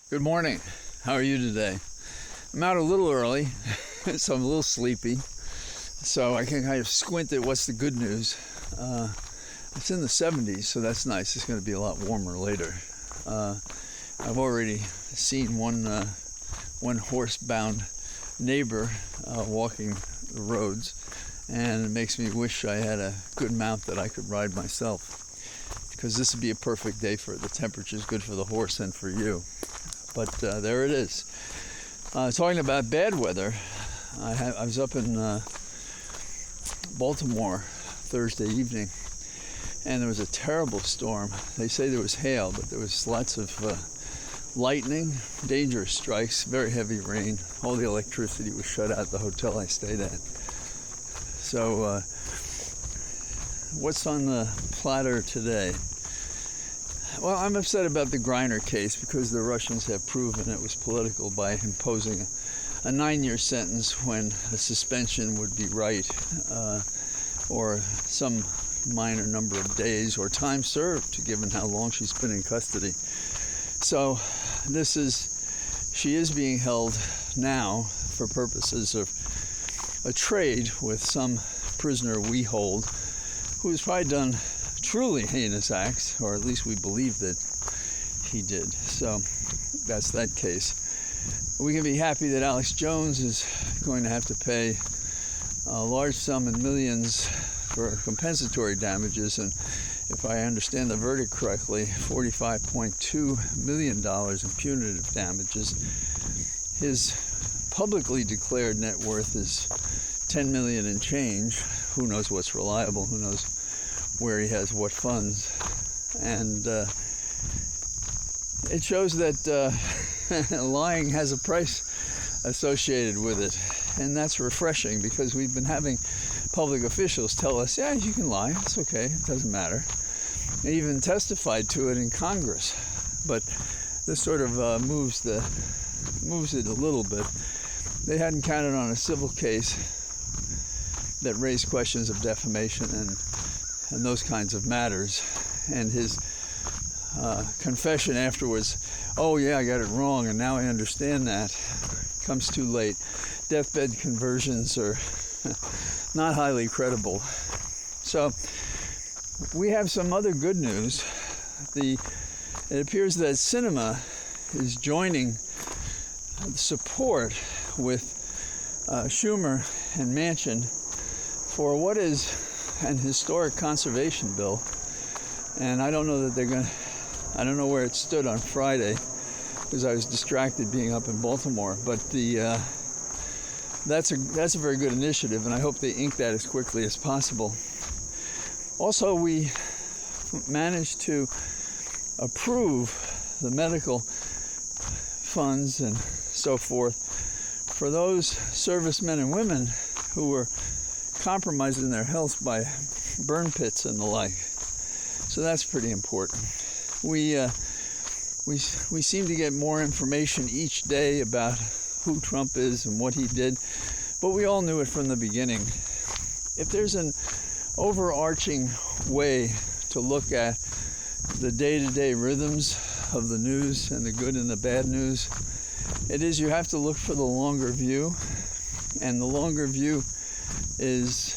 Good morning. How are you today? I'm out a little early, so I'm a little sleepy. So I can kind of squint at what's the good news. It's in the 70s, so that's nice. It's going to be a lot warmer later. I've already seen one horse-bound neighbor walking the roads, and it makes me wish I had a good mount that I could ride myself, because this would be a perfect day for it. The temperature's good for the horse and for you. But there it is. Talking about bad weather, I was up in Baltimore Thursday evening, and there was a terrible storm. They say there was hail, but there was lots of lightning, dangerous strikes, very heavy rain. All the electricity was shut out at the hotel I stayed at. So what's on the platter today? Well, I'm upset about the Griner case because the Russians have proven it was political by imposing a 9-year sentence when a suspension would be right, or some minor number of days or time served, given how long she's been in custody. So she is being held now for purposes of a trade with some prisoner we hold who has probably done truly heinous acts, or at least we believe that he did. So that's that case. We can be happy that Alex Jones is going to have to pay a large sum in millions for compensatory damages, and if I understand the verdict correctly, $45.2 million in punitive damages. His publicly declared net worth is $10 million and change. Who knows what's reliable? Who knows where he has what funds? And it shows that lying has a price associated with it, and that's refreshing, because we've been having public officials tell us, yeah, you can lie, it's okay, it doesn't matter. They even testified to it in Congress, but this sort of moves it a little bit. They hadn't counted on a civil case that raised questions of defamation and those kinds of matters, and his confession afterwards, oh yeah, I got it wrong and now I understand that, comes too late. Deathbed conversions are not highly credible. So we have some other good news. It appears that Sinema is joining support with Schumer and Manchin for what is an historic conservation bill, and I don't know that I don't know where it stood on Friday because I was distracted being up in Baltimore, but that's a very good initiative, and I hope they ink that as quickly as possible. Also, we managed to approve the medical funds and so forth for those servicemen and women who were compromising their health by burn pits and the like. So that's pretty important. We seem to get more information each day about who Trump is and what he did, but we all knew it from the beginning. If there's an overarching way to look at the day-to-day rhythms of the news and the good and the bad news, it is you have to look for the longer view, and the longer view is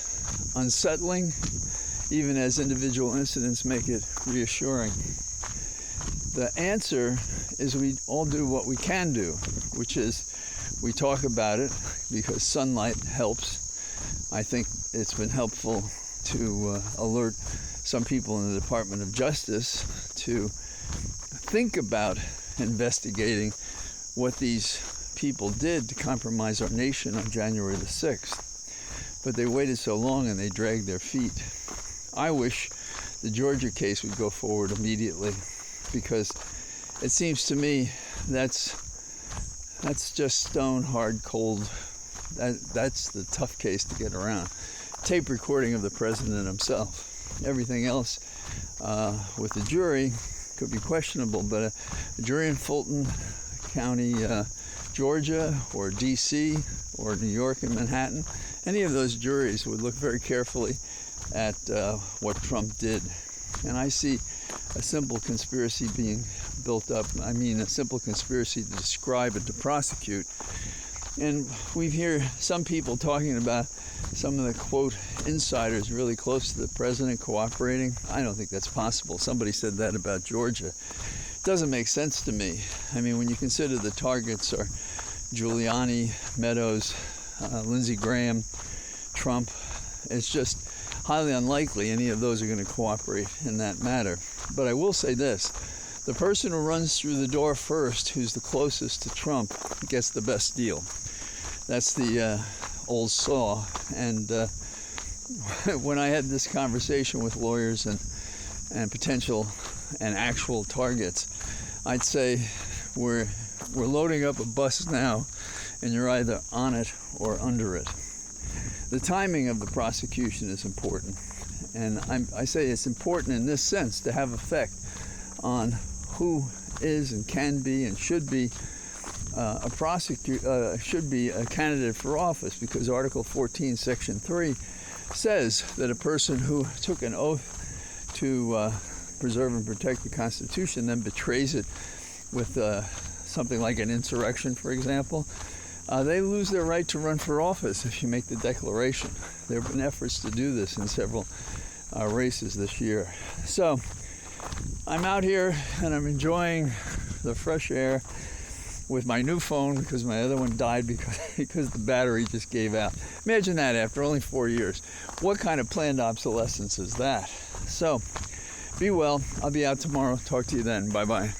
unsettling, even as individual incidents make it reassuring. The answer is we all do what we can do, which is we talk about it because sunlight helps. I think it's been helpful to alert some people in the Department of Justice to think about investigating what these people did to compromise our nation on January the 6th. But they waited so long and they dragged their feet. I wish the Georgia case would go forward immediately, because it seems to me that's just stone hard cold. That's the tough case to get around. Tape recording of the president himself. Everything else with the jury could be questionable, but a jury in Fulton County, Georgia, or D.C., or New York and Manhattan, any of those juries would look very carefully at what Trump did. And I see a simple conspiracy being built up. I mean, a simple conspiracy to describe and to prosecute. And we hear some people talking about some of the, quote, insiders really close to the president cooperating. I don't think that's possible. Somebody said that about Georgia. It doesn't make sense to me. I mean, when you consider the targets are Giuliani, Meadows, Lindsey Graham, Trump, it's just highly unlikely any of those are going to cooperate in that matter. But I will say this. The person who runs through the door first, who's the closest to Trump, gets the best deal. That's the old saw. And when I had this conversation with lawyers and potential and actual targets, I'd say we're loading up a bus now, and you're either on it or under it. The timing of the prosecution is important, and I say it's important in this sense to have effect on who is and can be and should be a prosecutor, should be a candidate for office, because Article 14, Section 3 says that a person who took an oath to preserve and protect the Constitution then betrays it with something like an insurrection, for example, they lose their right to run for office if you make the declaration. There have been efforts to do this in several races this year. So I'm out here and I'm enjoying the fresh air with my new phone, because my other one died because the battery just gave out. Imagine that after only 4 years. What kind of planned obsolescence is that? So be well. I'll be out tomorrow. Talk to you then. Bye-bye.